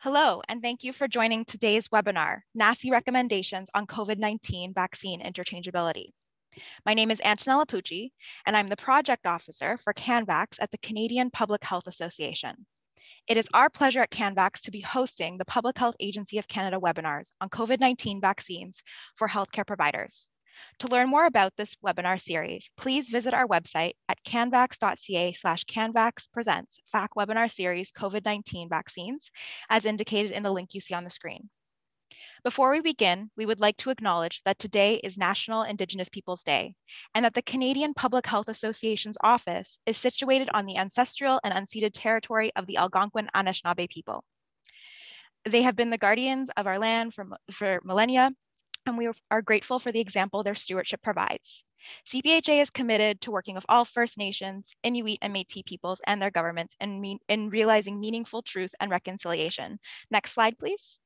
Hello, and thank you for joining today's webinar, NACI Recommendations on COVID-19 Vaccine Interchangeability. My name is Antonella Pucci, and I'm the Project Officer for CANVax at the Canadian Public Health Association. It is our pleasure at CANVax to be hosting the Public Health Agency of Canada webinars on COVID-19 vaccines for healthcare providers. To learn more about this webinar series, please visit our website at canvax.ca/canvaxpresents FAC webinar series COVID-19 vaccines, as indicated in the link you see on the screen. Before we begin, we would like to acknowledge that today is National Indigenous Peoples Day, and that the Canadian Public Health Association's office is situated on the ancestral and unceded territory of the Algonquin Anishinaabe people. They have been the guardians of our land for millennia, and we are grateful for the example their stewardship provides. CPHA is committed to working with all First Nations, Inuit, and Métis peoples and their governments in realizing meaningful truth and reconciliation. Next slide, please.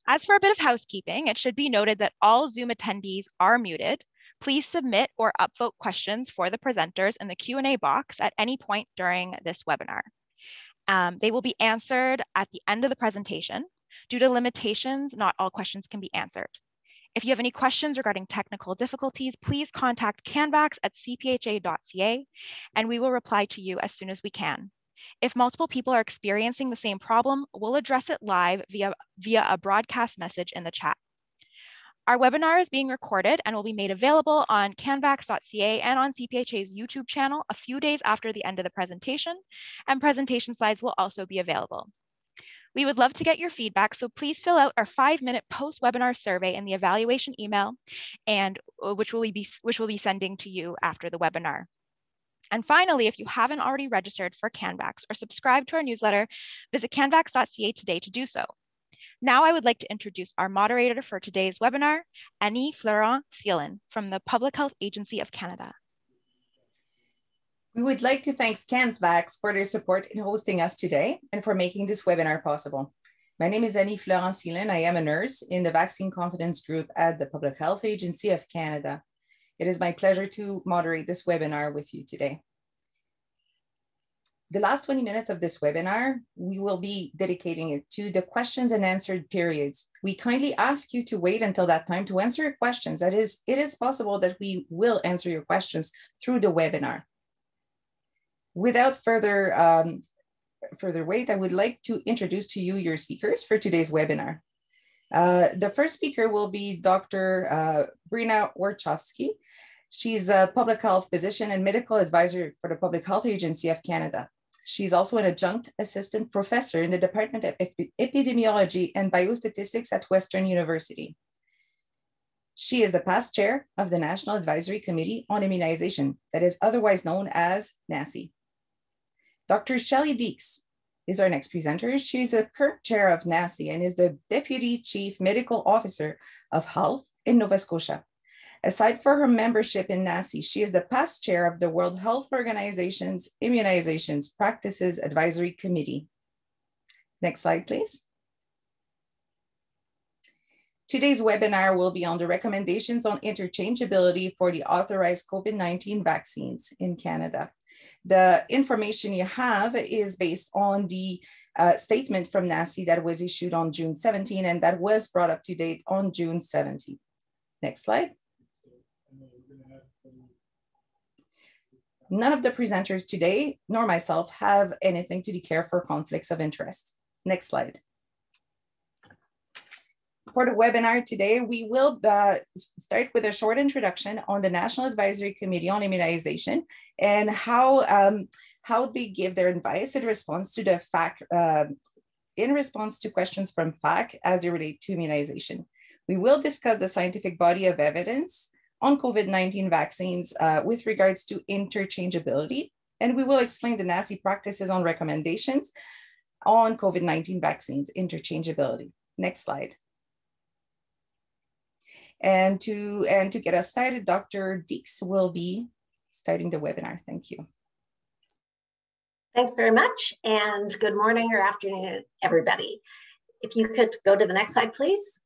As for a bit of housekeeping, it should be noted that all Zoom attendees are muted. Please submit or upvote questions for the presenters in the Q&A box at any point during this webinar. They will be answered at the end of the presentation. Due to limitations, not all questions can be answered. If you have any questions regarding technical difficulties, please contact CANVax at cpha.ca, and we will reply to you as soon as we can. If multiple people are experiencing the same problem, we'll address it live via a broadcast message in the chat. Our webinar is being recorded and will be made available on canvax.ca and on CPHA's YouTube channel a few days after the end of the presentation, and presentation slides will also be available. We would love to get your feedback, so please fill out our 5-minute post-webinar survey in the evaluation email, and which we'll be sending to you after the webinar. And finally, if you haven't already registered for CANVax or subscribed to our newsletter, visit canvax.ca today to do so. Now I would like to introduce our moderator for today's webinar, Annie Florent-Thielen from the Public Health Agency of Canada. We would like to thank CANVax for their support in hosting us today and for making this webinar possible. My name is Annie Florent-Thielen. I am a nurse in the Vaccine Confidence Group at the Public Health Agency of Canada. It is my pleasure to moderate this webinar with you today. The last 20 minutes of this webinar, we will be dedicating it to the questions and answered periods. We kindly ask you to wait until that time to answer your questions. That is, it is possible that we will answer your questions through the webinar. Without further wait, I would like to introduce to you your speakers for today's webinar. The first speaker will be Dr. Brina Warchowski. She's a public health physician and medical advisor for the Public Health Agency of Canada. She's also an adjunct assistant professor in the Department of Epidemiology and Biostatistics at Western University. She is the past chair of the National Advisory Committee on Immunization, that is otherwise known as NACI. Dr. Shelley Deeks is our next presenter. She's a current chair of NACI and is the Deputy Chief Medical Officer of Health in Nova Scotia. Aside from her membership in NACI, she is the past chair of the World Health Organization's Immunizations Practices Advisory Committee. Next slide, please. Today's webinar will be on the recommendations on interchangeability for the authorized COVID-19 vaccines in Canada. The information you have is based on the statement from NACI that was issued on June 17 and that was brought up to date on June 17. Next slide. None of the presenters today, nor myself, have anything to declare for conflicts of interest. Next slide. For the webinar today, we will start with a short introduction on the National Advisory Committee on Immunization and how they give their advice in response to the FAC, in response to questions from FAC as they relate to immunization. We will discuss the scientific body of evidence on COVID-19 vaccines with regards to interchangeability, and we will explain the NACI practices on recommendations on COVID-19 vaccines interchangeability. Next slide. And to get us started, Dr. Deeks will be starting the webinar. Thank you. Thanks very much, and good morning or afternoon, everybody. If you could go to the next slide, please.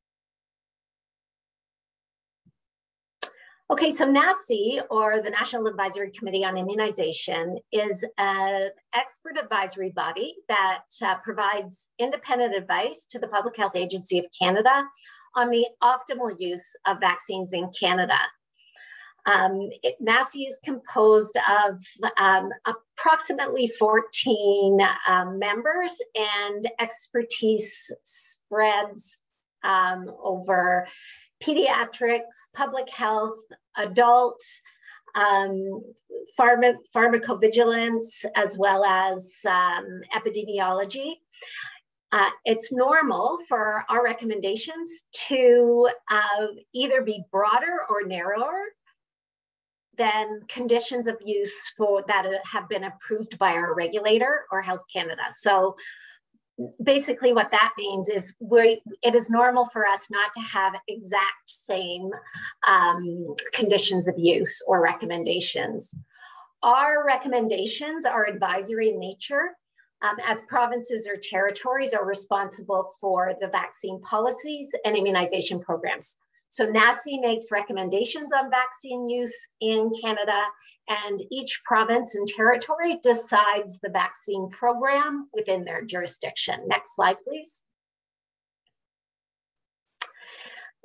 Okay, so NACI, or the National Advisory Committee on Immunization, is an expert advisory body that provides independent advice to the Public Health Agency of Canada on the optimal use of vaccines in Canada. NACI is composed of approximately 14 members, and expertise spreads over pediatrics, public health, adult, pharmacovigilance, as well as epidemiology. It's normal for our recommendations to either be broader or narrower than conditions of use that have been approved by our regulator or Health Canada. So basically what that means is it is normal for us not to have exact same conditions of use or recommendations. Our recommendations are advisory in nature, as provinces or territories are responsible for the vaccine policies and immunization programs. So NACI makes recommendations on vaccine use in Canada, and each province and territory decides the vaccine program within their jurisdiction. Next slide, please.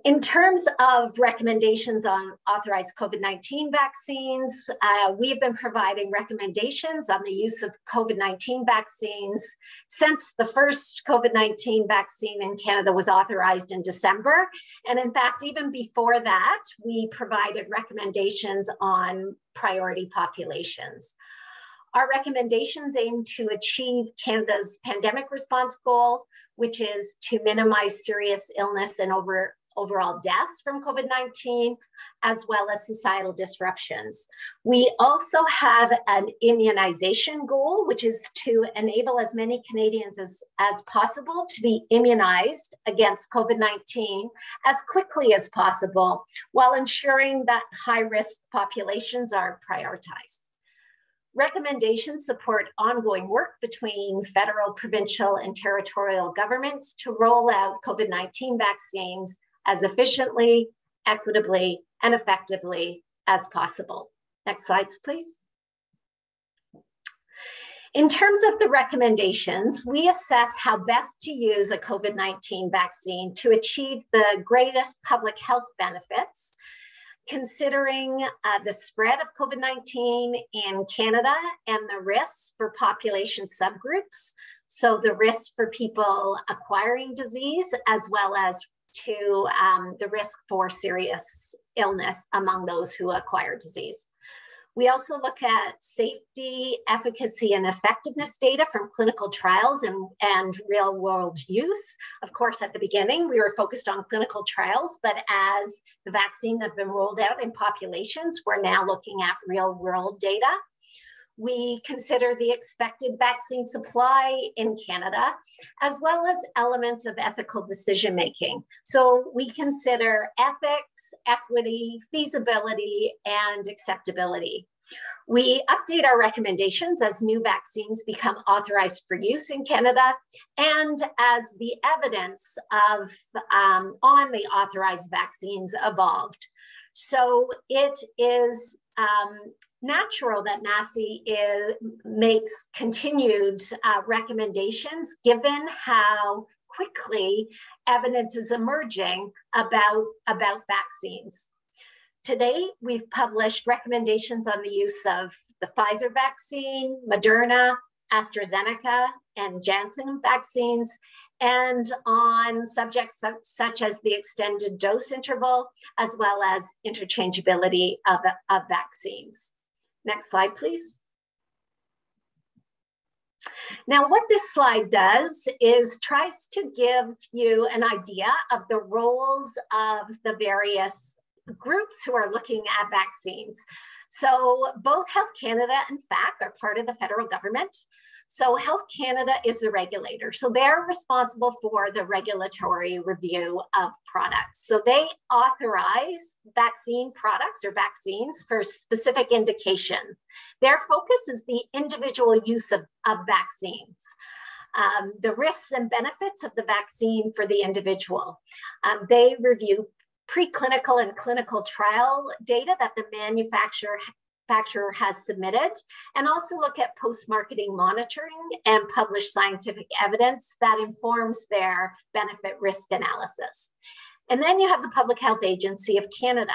In terms of recommendations on authorized COVID-19 vaccines, we have been providing recommendations on the use of COVID-19 vaccines since the first COVID-19 vaccine in Canada was authorized in December. And in fact, even before that, we provided recommendations on priority populations. Our recommendations aim to achieve Canada's pandemic response goal, which is to minimize serious illness and overall deaths from COVID-19, as well as societal disruptions. We also have an immunization goal, which is to enable as many Canadians as possible to be immunized against COVID-19 as quickly as possible, while ensuring that high-risk populations are prioritized. Recommendations support ongoing work between federal, provincial, and territorial governments to roll out COVID-19 vaccines as efficiently, equitably, and effectively as possible. Next slides, please. In terms of the recommendations, we assess how best to use a COVID-19 vaccine to achieve the greatest public health benefits, considering the spread of COVID-19 in Canada and the risks for population subgroups. So the risk for people acquiring disease, as well as to the risk for serious illness among those who acquire disease. We also look at safety, efficacy, and effectiveness data from clinical trials and real-world use. Of course, at the beginning, we were focused on clinical trials, but as the vaccine has been rolled out in populations, we're now looking at real-world data. We consider the expected vaccine supply in Canada, as well as elements of ethical decision-making. So we consider ethics, equity, feasibility, and acceptability. We update our recommendations as new vaccines become authorized for use in Canada, and as the evidence on the authorized vaccines evolved. So it is natural that NACI makes continued recommendations given how quickly evidence is emerging about vaccines. Today, we've published recommendations on the use of the Pfizer vaccine, Moderna, AstraZeneca, and Janssen vaccines, and on subjects such as the extended dose interval, as well as interchangeability of vaccines. Next slide, please. Now, what this slide does is tries to give you an idea of the roles of the various groups who are looking at vaccines. So both Health Canada and FAC are part of the federal government. So Health Canada is the regulator. So they're responsible for the regulatory review of products. So they authorize vaccine products or vaccines for specific indication. Their focus is the individual use of vaccines, the risks and benefits of the vaccine for the individual. They review preclinical and clinical trial data that the manufacturer has submitted, and also look at post-marketing monitoring and published scientific evidence that informs their benefit risk analysis. And then you have the Public Health Agency of Canada.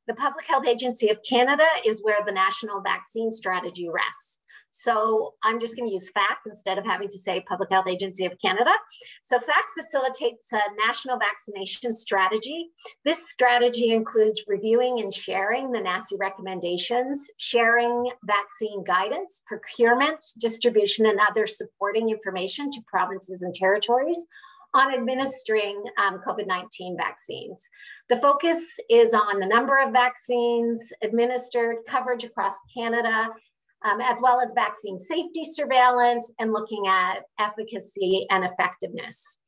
The Public Health Agency of Canada is where the National Vaccine Strategy rests. So I'm just going to use FAC instead of having to say Public Health Agency of Canada. So FAC facilitates a national vaccination strategy. This strategy includes reviewing and sharing the NACI recommendations, sharing vaccine guidance, procurement, distribution, and other supporting information to provinces and territories on administering COVID-19 vaccines. The focus is on the number of vaccines administered, coverage across Canada, as well as vaccine safety surveillance and looking at efficacy and effectiveness.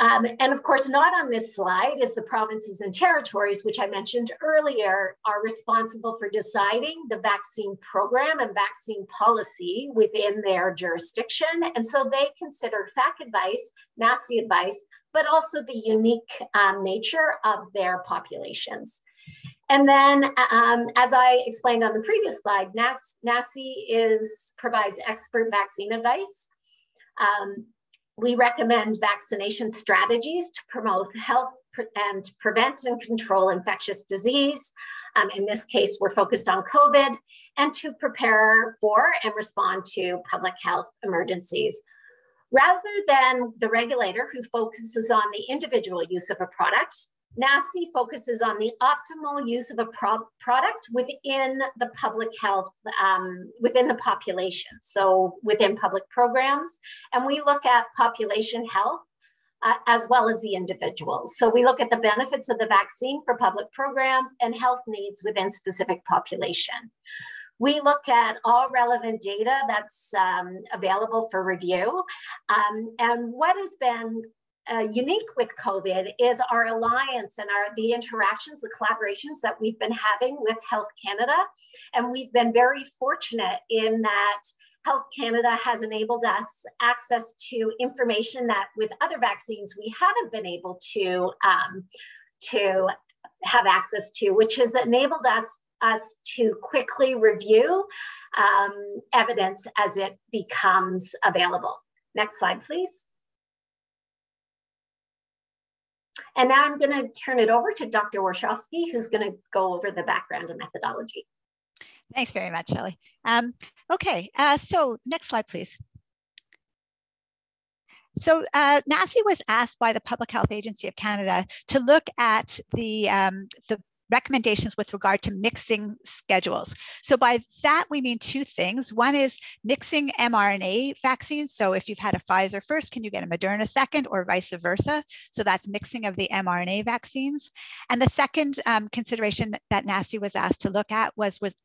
And of course, not on this slide is the provinces and territories, which I mentioned earlier, are responsible for deciding the vaccine program and vaccine policy within their jurisdiction. And so they consider FAC advice, NACI advice, but also the unique nature of their populations. And then, as I explained on the previous slide, NACI provides expert vaccine advice. We recommend vaccination strategies to promote health and prevent and control infectious disease. In this case, we're focused on COVID, and to prepare for and respond to public health emergencies. Rather than the regulator who focuses on the individual use of a product, NACI focuses on the optimal use of a product within the public health, within the population, so within public programs. And we look at population health as well as the individuals. So we look at the benefits of the vaccine for public programs and health needs within specific population. We look at all relevant data that's available for review. And what has been unique with COVID is our alliance and the interactions, the collaborations that we've been having with Health Canada. And we've been very fortunate in that Health Canada has enabled us access to information that with other vaccines we haven't been able to have access to, which has enabled us to quickly review evidence as it becomes available. Next slide, please. And now I'm going to turn it over to Dr. Warshawski, who's going to go over the background and methodology. Thanks very much, Shelley. Okay, so next slide, please. So NACI was asked by the Public Health Agency of Canada to look at the recommendations with regard to mixing schedules. So by that, we mean two things. One is mixing mRNA vaccines. So if you've had a Pfizer first, can you get a Moderna second, or vice versa? So that's mixing of the mRNA vaccines. And the second consideration that NACI was asked to look at was with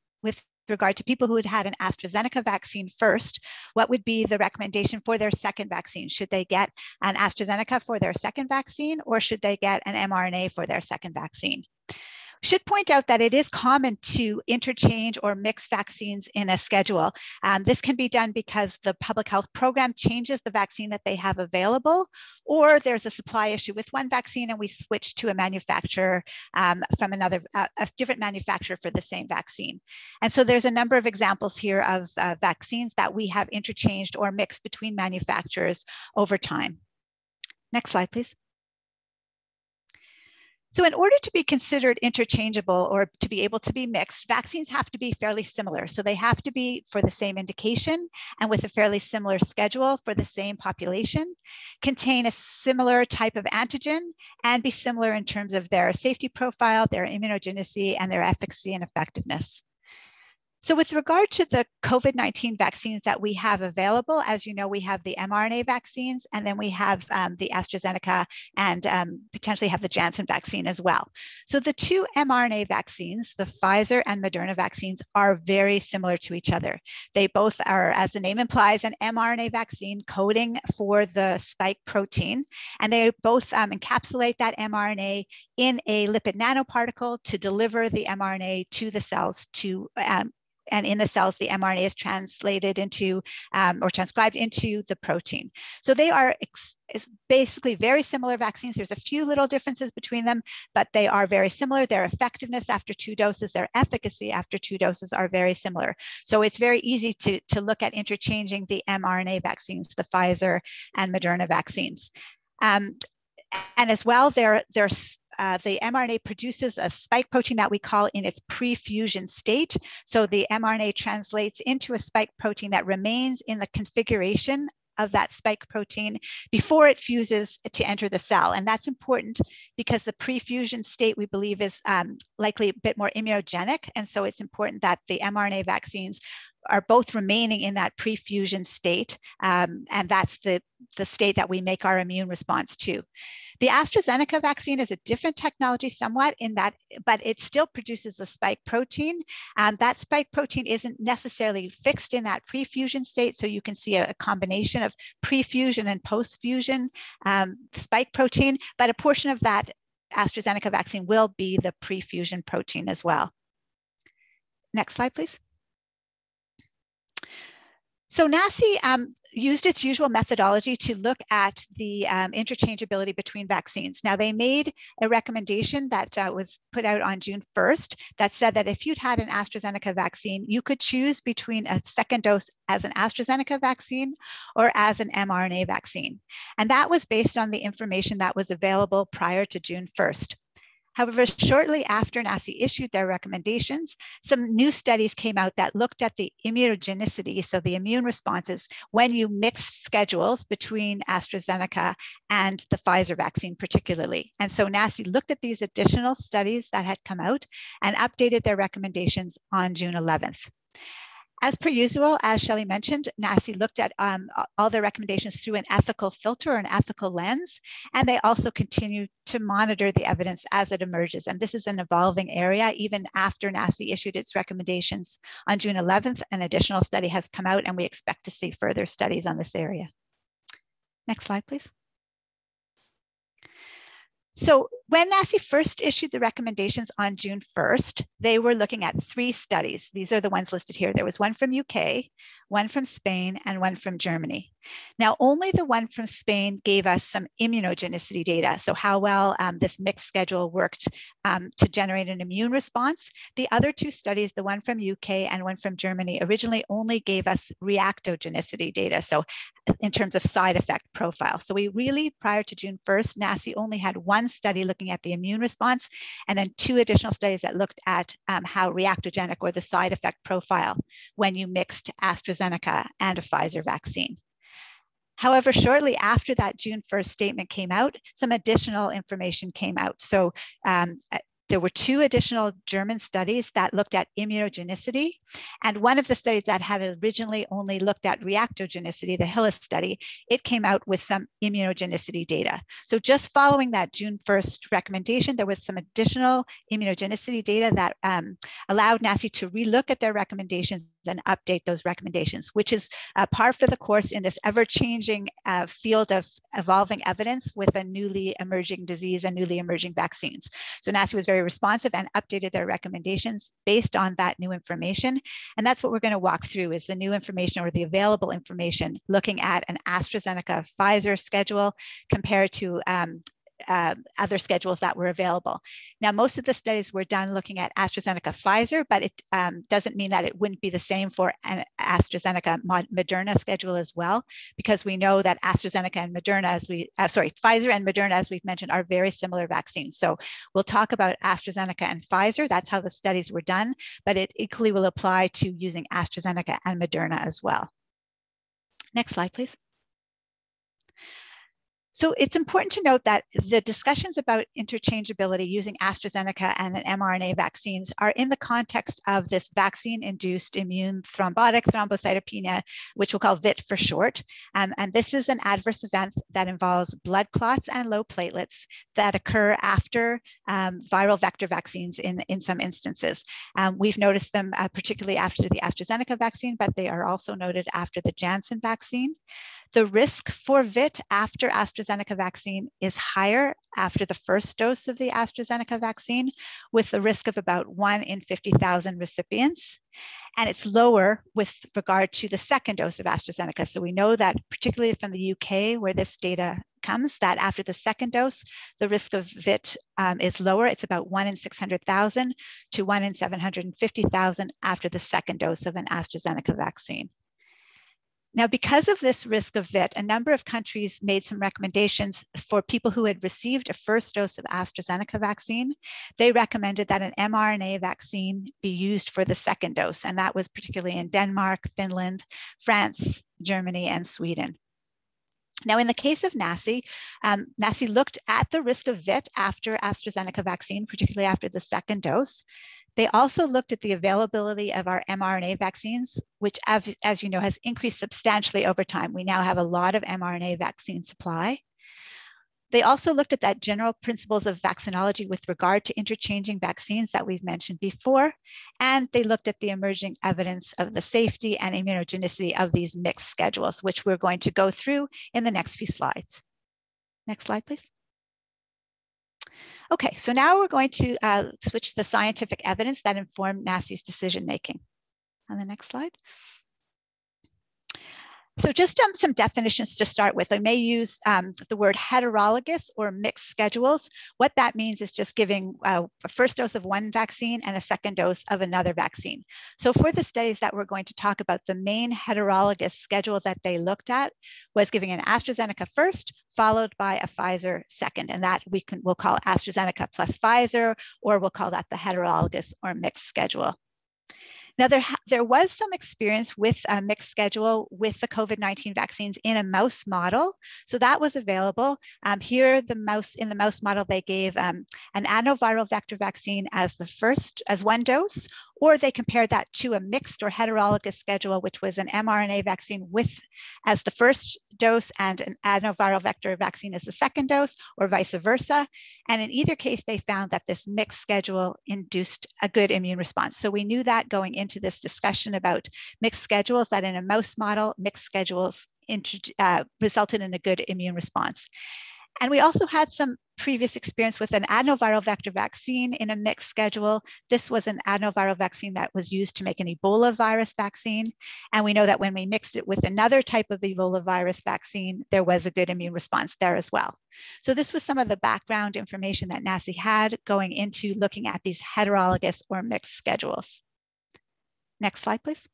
regard to people who had had an AstraZeneca vaccine first, what would be the recommendation for their second vaccine? Should they get an AstraZeneca for their second vaccine, or should they get an mRNA for their second vaccine? Should point out that it is common to interchange or mix vaccines in a schedule. This can be done because the public health program changes the vaccine that they have available, or there's a supply issue with one vaccine and we switch to a manufacturer from another, a different manufacturer for the same vaccine. And so there's a number of examples here of vaccines that we have interchanged or mixed between manufacturers over time. Next slide, please. So in order to be considered interchangeable or to be able to be mixed, vaccines have to be fairly similar. So they have to be for the same indication and with a fairly similar schedule for the same population, contain a similar type of antigen, and be similar in terms of their safety profile, their immunogenicity, and their efficacy and effectiveness. So with regard to the COVID-19 vaccines that we have available, as you know, we have the mRNA vaccines, and then we have the AstraZeneca and potentially have the Janssen vaccine as well. So the two mRNA vaccines, the Pfizer and Moderna vaccines, are very similar to each other. They both are, as the name implies, an mRNA vaccine coding for the spike protein, and they both encapsulate that mRNA in a lipid nanoparticle to deliver the mRNA to the cells to and in the cells, the mRNA is translated into or transcribed into the protein. So they are basically very similar vaccines. There's a few little differences between them, but they are very similar. Their effectiveness after 2 doses, their efficacy after 2 doses are very similar. So it's very easy to look at interchanging the mRNA vaccines, the Pfizer and Moderna vaccines. And as well, the mRNA produces a spike protein that we call in its pre-fusion state. So the mRNA translates into a spike protein that remains in the configuration of that spike protein before it fuses to enter the cell. And that's important because the pre-fusion state, we believe, is likely a bit more immunogenic. And so it's important that the mRNA vaccines are both remaining in that pre-fusion state. And that's the state that we make our immune response to. The AstraZeneca vaccine is a different technology somewhat in that, but it still produces a spike protein. That spike protein isn't necessarily fixed in that pre-fusion state. So you can see a combination of pre-fusion and post-fusion spike protein, but a portion of that AstraZeneca vaccine will be the pre-fusion protein as well. Next slide, please. So NACI used its usual methodology to look at the interchangeability between vaccines. Now, they made a recommendation that was put out on June 1st that said that if you'd had an AstraZeneca vaccine, you could choose between a second dose as an AstraZeneca vaccine or as an mRNA vaccine. And that was based on the information that was available prior to June 1st. However, shortly after NACI issued their recommendations, some new studies came out that looked at the immunogenicity, so the immune responses, when you mixed schedules between AstraZeneca and the Pfizer vaccine particularly. And so NACI looked at these additional studies that had come out and updated their recommendations on June 11th. As per usual, as Shelley mentioned, NACI looked at all their recommendations through an ethical filter or an ethical lens, and they also continue to monitor the evidence as it emerges. And this is an evolving area. Even after NACI issued its recommendations on June 11th, an additional study has come out, and we expect to see further studies on this area. Next slide, please. So when NACI first issued the recommendations on June 1st, they were looking at 3 studies. These are the ones listed here. There was one from UK, one from Spain, and one from Germany. Now, only the one from Spain gave us some immunogenicity data, so how well this mixed schedule worked to generate an immune response. The other 2 studies, the one from UK and one from Germany, originally only gave us reactogenicity data, so in terms of side effect profile. So we really, prior to June 1st, NACI only had one study looking at the immune response, and then 2 additional studies that looked at how reactogenic or the side effect profile when you mixed AstraZeneca and a Pfizer vaccine. However, shortly after that June 1st statement came out, some additional information came out. So there were 2 additional German studies that looked at immunogenicity. And one of the studies that had originally only looked at reactogenicity, the Hillis study, it came out with some immunogenicity data. So just following that June 1st recommendation, there was some additional immunogenicity data that allowed NACI to relook at their recommendations and update those recommendations, which is par for the course in this ever-changing field of evolving evidence with a newly emerging disease and newly emerging vaccines. So NACI was very responsive and updated their recommendations based on that new information. And that's what we're going to walk through is the new information or the available information looking at an AstraZeneca Pfizer schedule compared to other schedules that were available. Now, most of the studies were done looking at AstraZeneca Pfizer, but it doesn't mean that it wouldn't be the same for an AstraZeneca Moderna schedule as well, because we know that AstraZeneca and Moderna, Pfizer and Moderna, as we've mentioned, are very similar vaccines. So we'll talk about AstraZeneca and Pfizer. That's how the studies were done, but it equally will apply to using AstraZeneca and Moderna as well. Next slide, please. So it's important to note that the discussions about interchangeability using AstraZeneca and an mRNA vaccines are in the context of this vaccine-induced immune thrombotic thrombocytopenia, which we'll call VIT for short. And this is an adverse event that involves blood clots and low platelets that occur after viral vector vaccines in some instances. We've noticed them particularly after the AstraZeneca vaccine, but they are also noted after the Janssen vaccine. The risk for VIT after AstraZeneca vaccine is higher after the first dose of the AstraZeneca vaccine, with the risk of about 1 in 50,000 recipients. And it's lower with regard to the second dose of AstraZeneca. So we know that, particularly from the UK, where this data comes, that after the second dose, the risk of VIT is lower. It's about 1 in 600,000 to 1 in 750,000 after the second dose of an AstraZeneca vaccine. Now, because of this risk of VIT, a number of countries made some recommendations for people who had received a first dose of AstraZeneca vaccine. They recommended that an mRNA vaccine be used for the second dose, and that was particularly in Denmark, Finland, France, Germany, and Sweden. Now, in the case of NACI, NACI looked at the risk of VIT after AstraZeneca vaccine, particularly after the second dose. They also looked at the availability of our mRNA vaccines, which, as you know, has increased substantially over time. We now have a lot of mRNA vaccine supply. They also looked at that general principles of vaccinology with regard to interchanging vaccines that we've mentioned before, and they looked at the emerging evidence of the safety and immunogenicity of these mixed schedules, which we're going to go through in the next few slides. Next slide, please. Okay, so now we're going to switch to the scientific evidence that informed NACI's decision-making. On the next slide. So just some definitions to start with. I may use the word heterologous or mixed schedules. What that means is just giving a first dose of one vaccine and a second dose of another vaccine. So for the studies that we're going to talk about, the main heterologous schedule that they looked at was giving an AstraZeneca first, followed by a Pfizer second. And that we'll call AstraZeneca plus Pfizer, or we'll call that the heterologous or mixed schedule. Now, there was some experience with a mixed schedule with the COVID-19 vaccines in a mouse model. So that was available. Here, in the mouse model, they gave an adenoviral vector vaccine as one dose, or they compared that to a mixed or heterologous schedule, which was an mRNA vaccine as the first dose and an adenoviral vector vaccine as the second dose, or vice versa. And in either case, they found that this mixed schedule induced a good immune response. So we knew that going into this discussion about mixed schedules, that in a mouse model, mixed schedules resulted in a good immune response. And we also had some previous experience with an adenoviral vector vaccine in a mixed schedule. This was an adenoviral vaccine that was used to make an Ebola virus vaccine. And we know that when we mixed it with another type of Ebola virus vaccine, there was a good immune response there as well. So this was some of the background information that NACI had going into looking at these heterologous or mixed schedules. Next slide, please.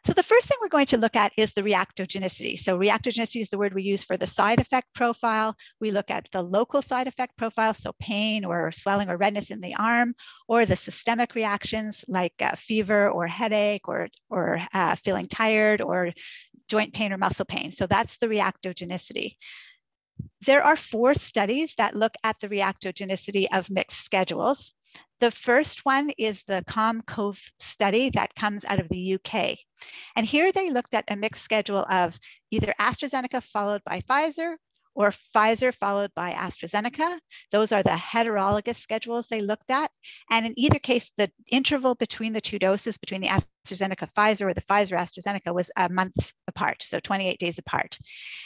So the first thing we're going to look at is the reactogenicity. So reactogenicity is the word we use for the side effect profile. We look at the local side effect profile, so pain or swelling or redness in the arm, or the systemic reactions like fever or headache or feeling tired or joint pain or muscle pain. So that's the reactogenicity. There are 4 studies that look at the reactogenicity of mixed schedules. The first one is the CANVax study that comes out of the UK. And here they looked at a mixed schedule of either AstraZeneca followed by Pfizer, or Pfizer followed by AstraZeneca. Those are the heterologous schedules they looked at. And in either case, the interval between the 2 doses, between the AstraZeneca Pfizer or the Pfizer AstraZeneca, was a month apart, so 28 days apart.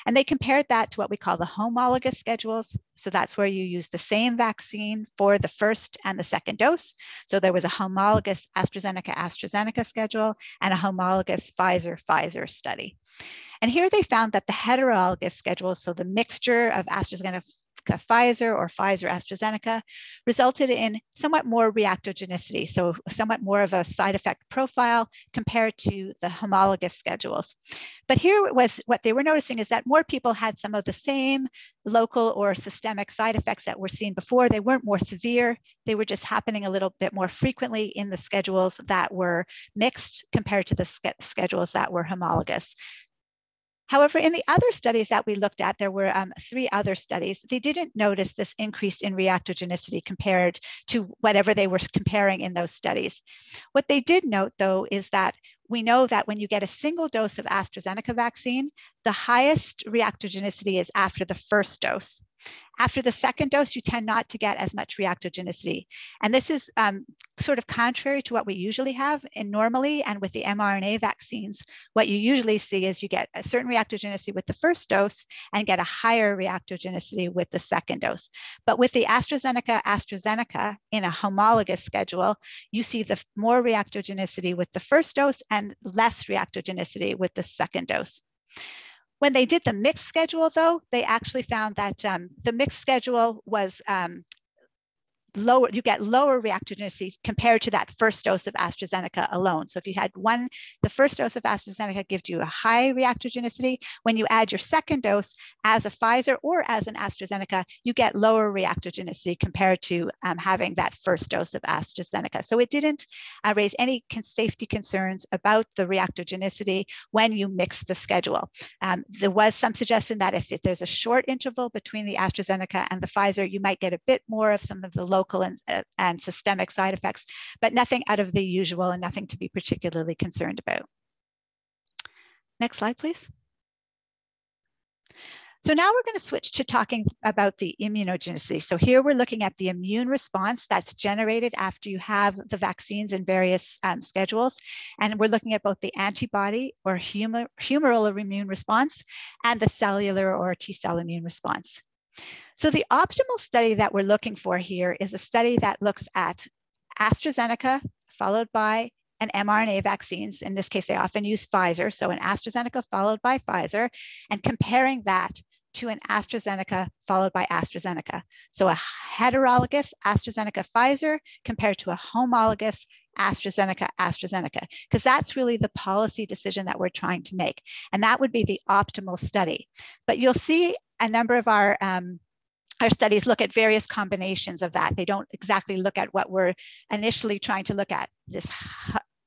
And they compared that to what we call the homologous schedules. So that's where you use the same vaccine for the first and the second dose. So there was a homologous AstraZeneca schedule and a homologous Pfizer study. And here they found that the heterologous schedules, so the mixture of AstraZeneca Pfizer or Pfizer AstraZeneca, resulted in somewhat more reactogenicity, so somewhat more of a side effect profile compared to the homologous schedules. But here was what they were noticing is that more people had some of the same local or systemic side effects that were seen before. They weren't more severe. They were just happening a little bit more frequently in the schedules that were mixed compared to the schedules that were homologous. However, in the other studies that we looked at, there were 3 other studies. They didn't notice this increase in reactogenicity compared to whatever they were comparing in those studies. What they did note, though, is that we know that when you get a single dose of AstraZeneca vaccine, the highest reactogenicity is after the first dose. After the second dose, you tend not to get as much reactogenicity. And this is sort of contrary to what we usually have. And normally, and with the mRNA vaccines, what you usually see is you get a certain reactogenicity with the first dose and get a higher reactogenicity with the second dose. But with the AstraZeneca in a homologous schedule, you see the more reactogenicity with the first dose and less reactogenicity with the second dose. When they did the mixed schedule, though, they actually found that the mixed schedule was lower, you get lower reactogenicity compared to that first dose of AstraZeneca alone. So if you had the first dose of AstraZeneca gives you a high reactogenicity. When you add your second dose as a Pfizer or as an AstraZeneca, you get lower reactogenicity compared to having that first dose of AstraZeneca. So it didn't raise any safety concerns about the reactogenicity when you mix the schedule. There was some suggestion that if there's a short interval between the AstraZeneca and the Pfizer, you might get a bit more of some of the local and systemic side effects, but nothing out of the usual and nothing to be particularly concerned about. Next slide, please. So now we're going to switch to talking about the immunogenicity. So here we're looking at the immune response that's generated after you have the vaccines in various schedules. And we're looking at both the antibody or humoral immune response and the cellular or T-cell immune response. So the optimal study that we're looking for here is a study that looks at AstraZeneca followed by an mRNA vaccines. In this case, they often use Pfizer. So an AstraZeneca followed by Pfizer, and comparing that to an AstraZeneca followed by AstraZeneca. So a heterologous AstraZeneca Pfizer compared to a homologous AstraZeneca, because that's really the policy decision that we're trying to make. And that would be the optimal study. But you'll see a number of our studies look at various combinations of that. They don't exactly look at what we're initially trying to look at, this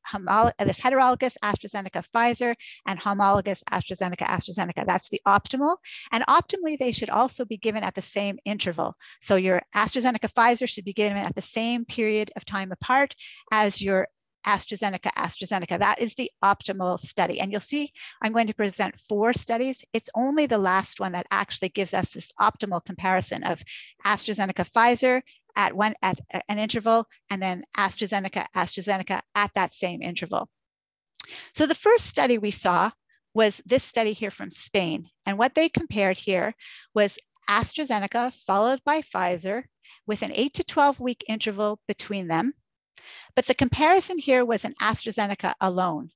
heterologous AstraZeneca Pfizer and homologous AstraZeneca. That's the optimal. And optimally, they should also be given at the same interval. So your AstraZeneca Pfizer should be given at the same period of time apart as your AstraZeneca. That is the optimal study. And you'll see I'm going to present 4 studies. It's only the last one that actually gives us this optimal comparison of AstraZeneca Pfizer at an interval, and then AstraZeneca at that same interval. So the first study we saw was this study here from Spain. And what they compared here was AstraZeneca followed by Pfizer with an 8 to 12 week interval between them. But the comparison here was an AstraZeneca alone.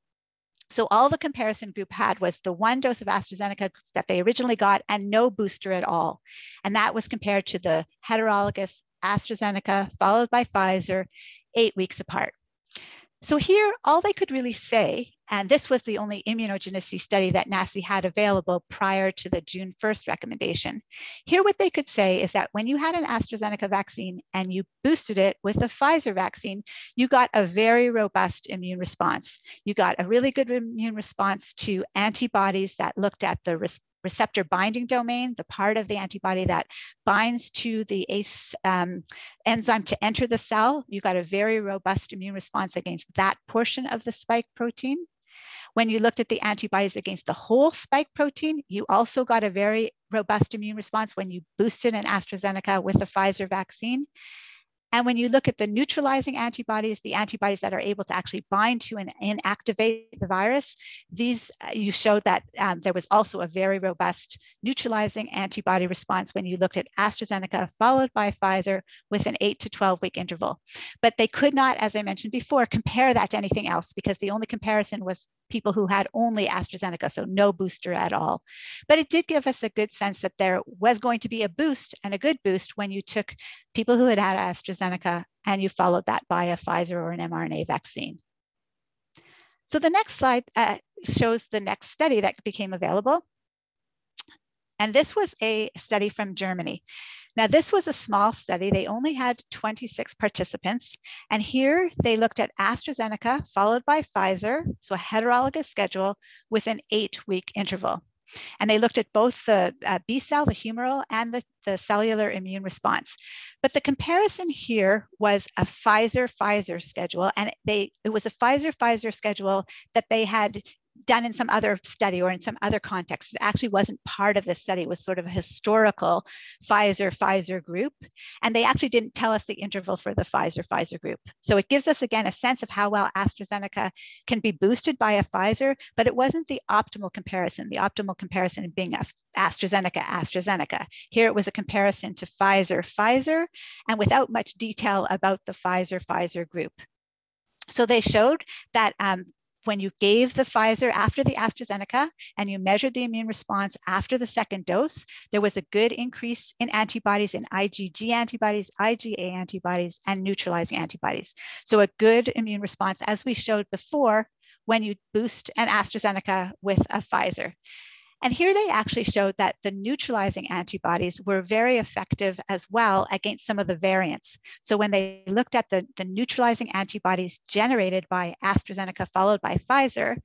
So all the comparison group had was the 1 dose of AstraZeneca that they originally got and no booster at all. And that was compared to the heterologous AstraZeneca followed by Pfizer 8 weeks apart. So here, all they could really say, and this was the only immunogenicity study that NACI had available prior to the June 1st recommendation. Here, what they could say is that when you had an AstraZeneca vaccine and you boosted it with a Pfizer vaccine, you got a very robust immune response. You got a really good immune response to antibodies that looked at the receptor binding domain, the part of the antibody that binds to the ACE enzyme to enter the cell. You got a very robust immune response against that portion of the spike protein. When you looked at the antibodies against the whole spike protein, you also got a very robust immune response when you boosted an AstraZeneca with a Pfizer vaccine. And when you look at the neutralizing antibodies, the antibodies that are able to actually bind to and inactivate the virus, these you showed that there was also a very robust neutralizing antibody response when you looked at AstraZeneca followed by Pfizer with an 8 to 12 week interval. But they could not, as I mentioned before, compare that to anything else because the only comparison was people who had only AstraZeneca, so no booster at all. But it did give us a good sense that there was going to be a boost and a good boost when you took people who had had AstraZeneca and you followed that by a Pfizer or an mRNA vaccine. So the next slide shows the next study that became available. And this was a study from Germany. Now, this was a small study. They only had 26 participants. And here they looked at AstraZeneca followed by Pfizer, so a heterologous schedule with an 8-week interval. And they looked at both the B cell, the humoral, and the cellular immune response. But the comparison here was a Pfizer-Pfizer schedule. And it was a Pfizer-Pfizer schedule that they had done in some other study or in some other context. It actually wasn't part of this study. It was sort of a historical Pfizer group. And they actually didn't tell us the interval for the Pfizer group. So it gives us, again, a sense of how well AstraZeneca can be boosted by a Pfizer, but it wasn't the optimal comparison. The optimal comparison being AstraZeneca. Here it was a comparison to Pfizer, and without much detail about the Pfizer group. So they showed that when you gave the Pfizer after the AstraZeneca and you measured the immune response after the second dose, there was a good increase in antibodies, in IgG antibodies, IgA antibodies, and neutralizing antibodies. So a good immune response, as we showed before, when you boost an AstraZeneca with a Pfizer. And here they actually showed that the neutralizing antibodies were very effective as well against some of the variants. So when they looked at the neutralizing antibodies generated by AstraZeneca followed by Pfizer,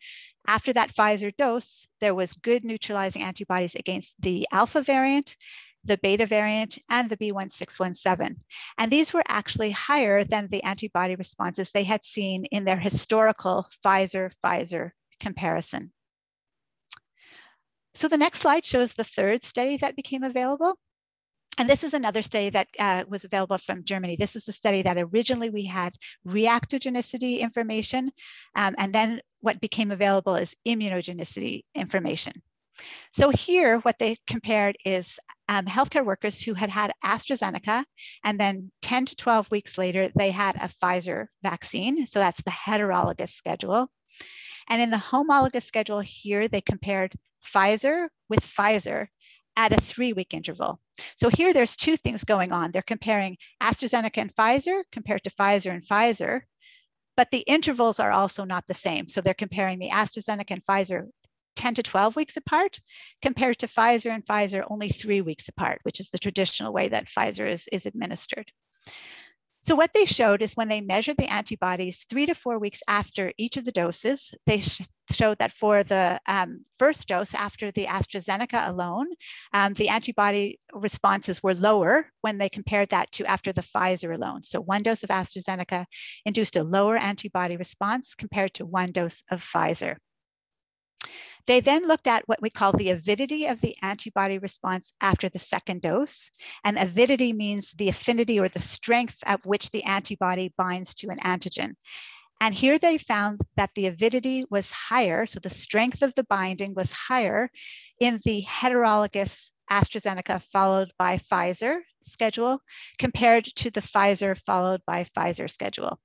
after that Pfizer dose, there was good neutralizing antibodies against the Alpha variant, the Beta variant, and the B.1.617. And these were actually higher than the antibody responses they had seen in their historical Pfizer comparison. So the next slide shows the third study that became available. And this is another study that was available from Germany. This is the study that originally we had reactogenicity information, and then what became available is immunogenicity information. So here, what they compared is healthcare workers who had had AstraZeneca, and then 10 to 12 weeks later, they had a Pfizer vaccine. So that's the heterologous schedule. And in the homologous schedule here, they compared Pfizer with Pfizer at a 3-week interval. So here there's two things going on. They're comparing AstraZeneca and Pfizer compared to Pfizer and Pfizer, but the intervals are also not the same. So they're comparing the AstraZeneca and Pfizer 10 to 12 weeks apart compared to Pfizer and Pfizer only 3 weeks apart, which is the traditional way that Pfizer is administered. So what they showed is when they measured the antibodies 3 to 4 weeks after each of the doses, they showed that for the first dose after the AstraZeneca alone, the antibody responses were lower when they compared that to after the Pfizer alone. So 1 dose of AstraZeneca induced a lower antibody response compared to 1 dose of Pfizer. They then looked at what we call the avidity of the antibody response after the second dose. And avidity means the affinity or the strength at which the antibody binds to an antigen. And here they found that the avidity was higher, so the strength of the binding was higher in the heterologous AstraZeneca followed by Pfizer schedule compared to the Pfizer followed by Pfizer schedule.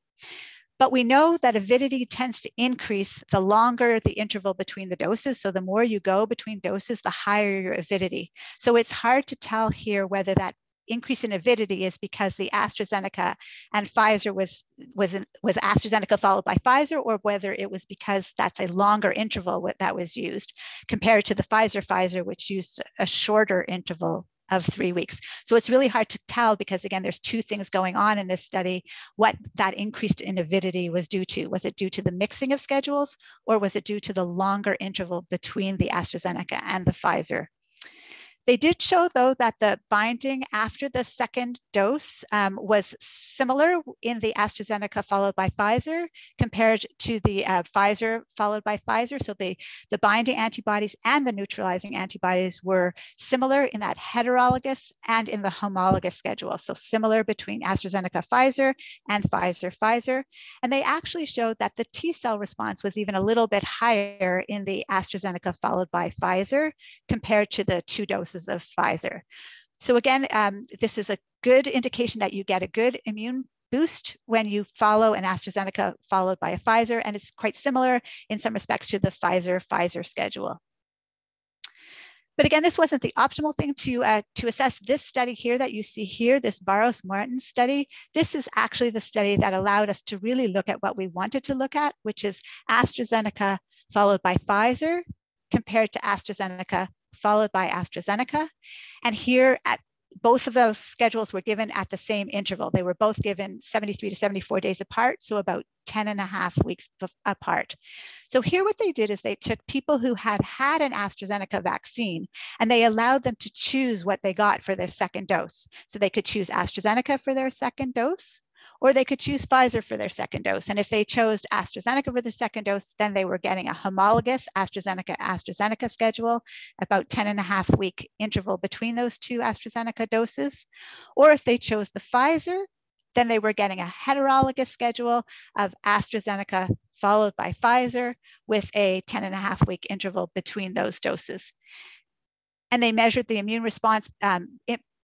But we know that avidity tends to increase the longer the interval between the doses. So the more you go between doses, the higher your avidity. So it's hard to tell here whether that increase in avidity is because the AstraZeneca and Pfizer was AstraZeneca followed by Pfizer, or whether it was because that's a longer interval that was used compared to the Pfizer, which used a shorter interval of 3 weeks. So it's really hard to tell because, again, there's two things going on in this study, what that increase in avidity was due to. Was it due to the mixing of schedules, or was it due to the longer interval between the AstraZeneca and the Pfizer? They did show, though, that the binding after the second dose was similar in the AstraZeneca followed by Pfizer compared to the Pfizer followed by Pfizer. So the binding antibodies and the neutralizing antibodies were similar in that heterologous and in the homologous schedule. So similar between AstraZeneca Pfizer and Pfizer. And they actually showed that the T cell response was even a little bit higher in the AstraZeneca followed by Pfizer compared to the 2 doses of Pfizer. So again, this is a good indication that you get a good immune boost when you follow an AstraZeneca followed by a Pfizer, and it's quite similar in some respects to the Pfizer schedule. But again, this wasn't the optimal thing to assess. This study here that you see here, this Barros-Martin study, this is actually the study that allowed us to really look at what we wanted to look at, which is AstraZeneca followed by Pfizer compared to AstraZeneca followed by AstraZeneca. And here both of those schedules were given at the same interval. They were both given 73 to 74 days apart, so about 10.5 weeks apart. So here what they did is they took people who had had an AstraZeneca vaccine and they allowed them to choose what they got for their second dose. So they could choose AstraZeneca for their second dose, or they could choose Pfizer for their second dose. And if they chose AstraZeneca for the second dose, then they were getting a homologous AstraZeneca schedule, about 10.5-week interval between those two AstraZeneca doses. Or if they chose the Pfizer, then they were getting a heterologous schedule of AstraZeneca followed by Pfizer with a 10.5-week interval between those doses. And they measured the immune response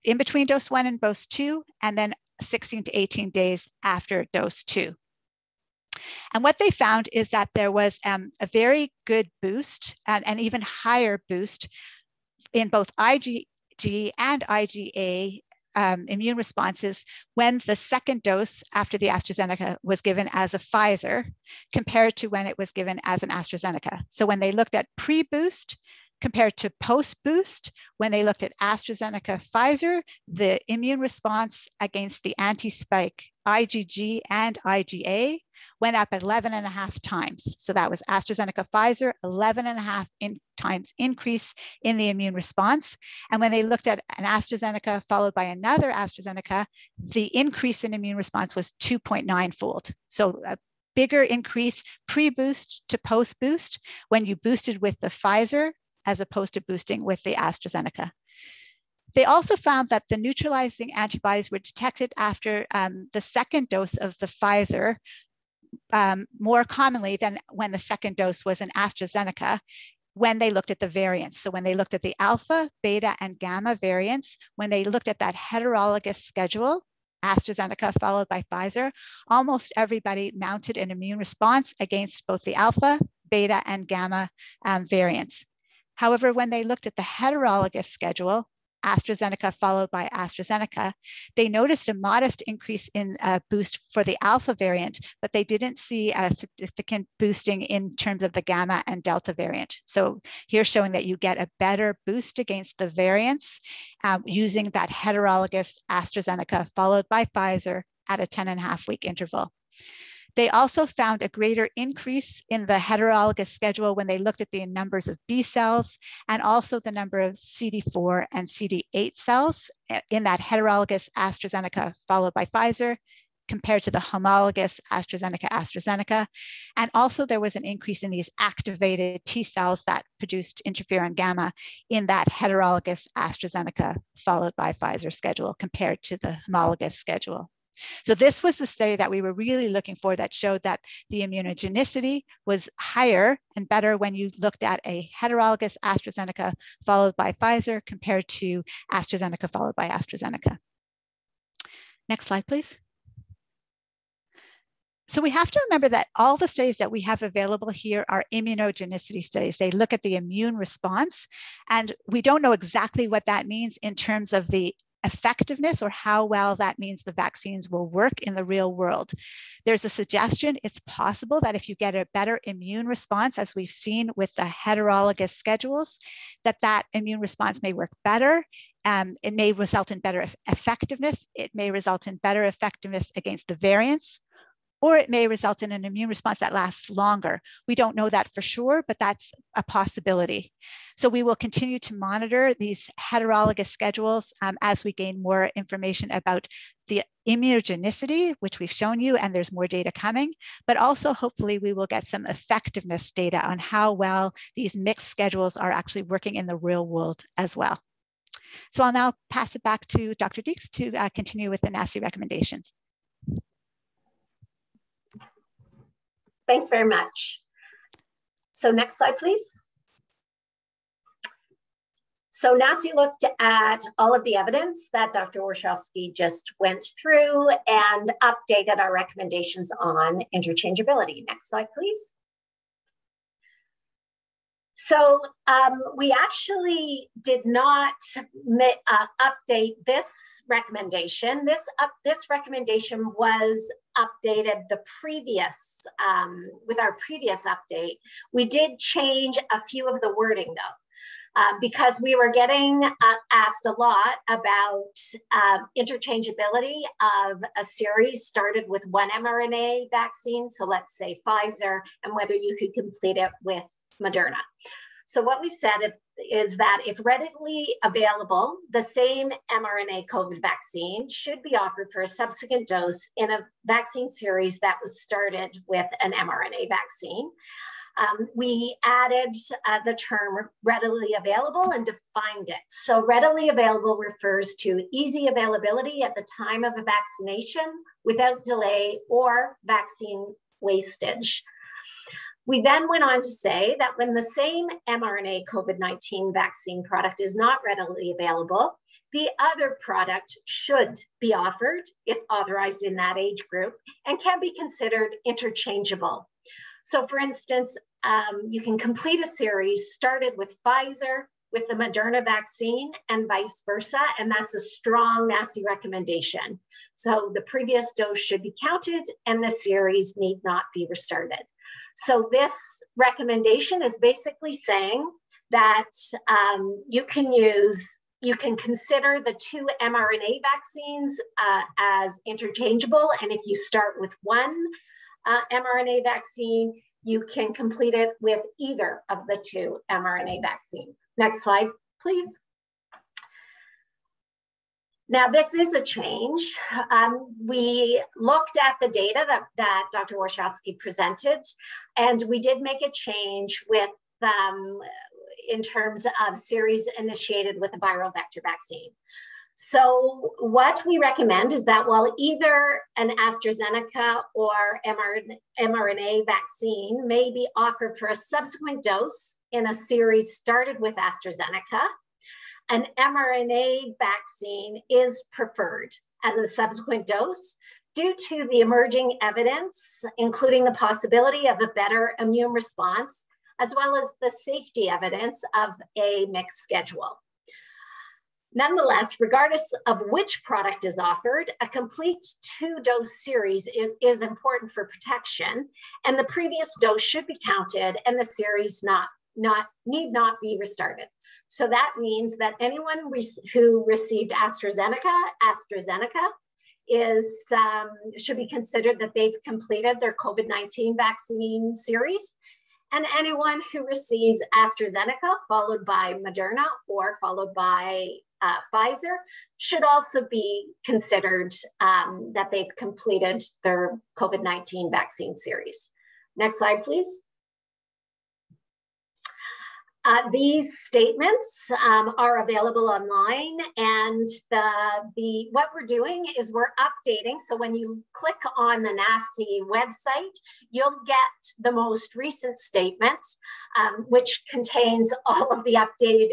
in between dose 1 and dose 2, and then 16 to 18 days after dose 2. And what they found is that there was a very good boost and an even higher boost in both IgG and IgA immune responses when the second dose after the AstraZeneca was given as a Pfizer compared to when it was given as an AstraZeneca. So when they looked at pre-boost compared to post-boost, when they looked at AstraZeneca Pfizer, the immune response against the anti-spike IgG and IgA went up 11.5 times. So that was AstraZeneca Pfizer, 11.5 times increase in the immune response. And when they looked at an AstraZeneca followed by another AstraZeneca, the increase in immune response was 2.9-fold. So a bigger increase pre-boost to post-boost when you boosted with the Pfizer as opposed to boosting with the AstraZeneca. They also found that the neutralizing antibodies were detected after the second dose of the Pfizer more commonly than when the second dose was an AstraZeneca when they looked at the variants. So when they looked at the alpha, beta, and gamma variants, when they looked at that heterologous schedule, AstraZeneca followed by Pfizer, almost everybody mounted an immune response against both the alpha, beta, and gamma variants. However, when they looked at the heterologous schedule, AstraZeneca followed by AstraZeneca, they noticed a modest increase in boost for the alpha variant, but they didn't see a significant boosting in terms of the gamma and delta variant. So here showing that you get a better boost against the variants using that heterologous AstraZeneca followed by Pfizer at a 10.5-week interval. They also found a greater increase in the heterologous schedule when they looked at the numbers of B cells and also the number of CD4 and CD8 cells in that heterologous AstraZeneca followed by Pfizer compared to the homologous AstraZeneca. And also there was an increase in these activated T cells that produced interferon gamma in that heterologous AstraZeneca followed by Pfizer schedule compared to the homologous schedule. So this was the study that we were really looking for that showed that the immunogenicity was higher and better when you looked at a heterologous AstraZeneca followed by Pfizer compared to AstraZeneca followed by AstraZeneca. Next slide, please. So we have to remember that all the studies that we have available here are immunogenicity studies. They look at the immune response, and we don't know exactly what that means in terms of the effectiveness or how well that means the vaccines will work in the real world. There's a suggestion it's possible that if you get a better immune response, as we've seen with the heterologous schedules, that immune response may work better. It may result in better effectiveness. It may result in better effectiveness against the variants, or it may result in an immune response that lasts longer. We don't know that for sure, but that's a possibility. So we will continue to monitor these heterologous schedules as we gain more information about the immunogenicity, which we've shown you, and there's more data coming, but also hopefully we will get some effectiveness data on how well these mixed schedules are actually working in the real world as well. So I'll now pass it back to Dr. Deeks to continue with the NACI recommendations. Thanks very much. So next slide, please. So NACI looked at all of the evidence that Dr. Warshawski just went through and updated our recommendations on interchangeability. Next slide, please. So we actually did not update this recommendation. This recommendation was updated the previous, with our previous update. We did change a few of the wording though, because we were getting asked a lot about interchangeability of a series started with one mRNA vaccine, so let's say Pfizer, and whether you could complete it with Moderna. So what we've said is that if readily available, the same mRNA COVID vaccine should be offered for a subsequent dose in a vaccine series that was started with an mRNA vaccine. We added the term readily available and defined it. So readily available refers to easy availability at the time of a vaccination without delay or vaccine wastage. We then went on to say that when the same mRNA COVID-19 vaccine product is not readily available, the other product should be offered if authorized in that age group and can be considered interchangeable. So for instance, you can complete a series started with Pfizer with the Moderna vaccine and vice versa, and that's a strong NACI recommendation. So the previous dose should be counted and the series need not be restarted. So this recommendation is basically saying that you can consider the two mRNA vaccines as interchangeable. And if you start with one mRNA vaccine, you can complete it with either of the two mRNA vaccines. Next slide, please. Now, this is a change. We looked at the data that Dr. Warshawski presented, and we did make a change with in terms of series initiated with a viral vector vaccine. So what we recommend is that while either an AstraZeneca or mRNA vaccine may be offered for a subsequent dose in a series started with AstraZeneca, an mRNA vaccine is preferred as a subsequent dose due to the emerging evidence, including the possibility of a better immune response, as well as the safety evidence of a mixed schedule. Nonetheless, regardless of which product is offered, a complete two-dose series is important for protection, and the previous dose should be counted and the series need not be restarted. So that means that anyone who received AstraZeneca should be considered that they've completed their COVID-19 vaccine series. And anyone who receives AstraZeneca followed by Moderna or followed by Pfizer should also be considered that they've completed their COVID-19 vaccine series. Next slide, please. These statements are available online, and what we're doing is we're updating. So when you click on the NACI website, you'll get the most recent statement, which contains all of the updated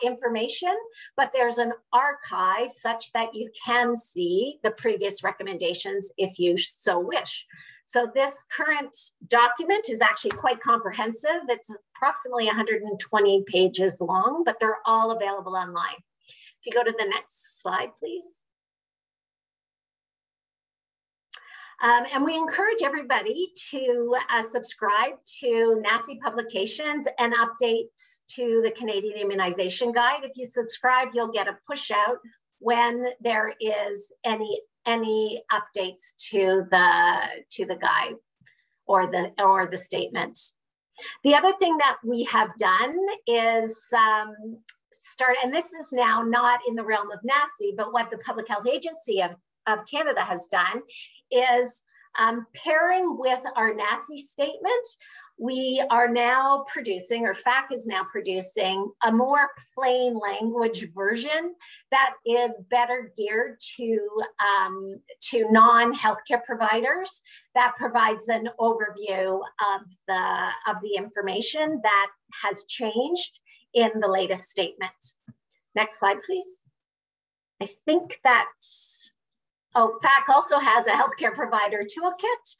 information, but there's an archive such that you can see the previous recommendations if you so wish. So this current document is actually quite comprehensive. It's approximately 120 pages long, but they're all available online. If you go to the next slide, please. And we encourage everybody to subscribe to NACI publications and updates to the Canadian Immunization Guide. If you subscribe, you'll get a push out when there is any updates to the guide or the statements. The other thing that we have done is and this is now not in the realm of NACI, but what the Public Health Agency of Canada has done is pairing with our NACI statement, we are now producing, or FAC is now producing, a more plain language version that is better geared to non-healthcare providers, that provides an overview of the information that has changed in the latest statement. Next slide, please. I think that's, FAC also has a healthcare provider toolkit.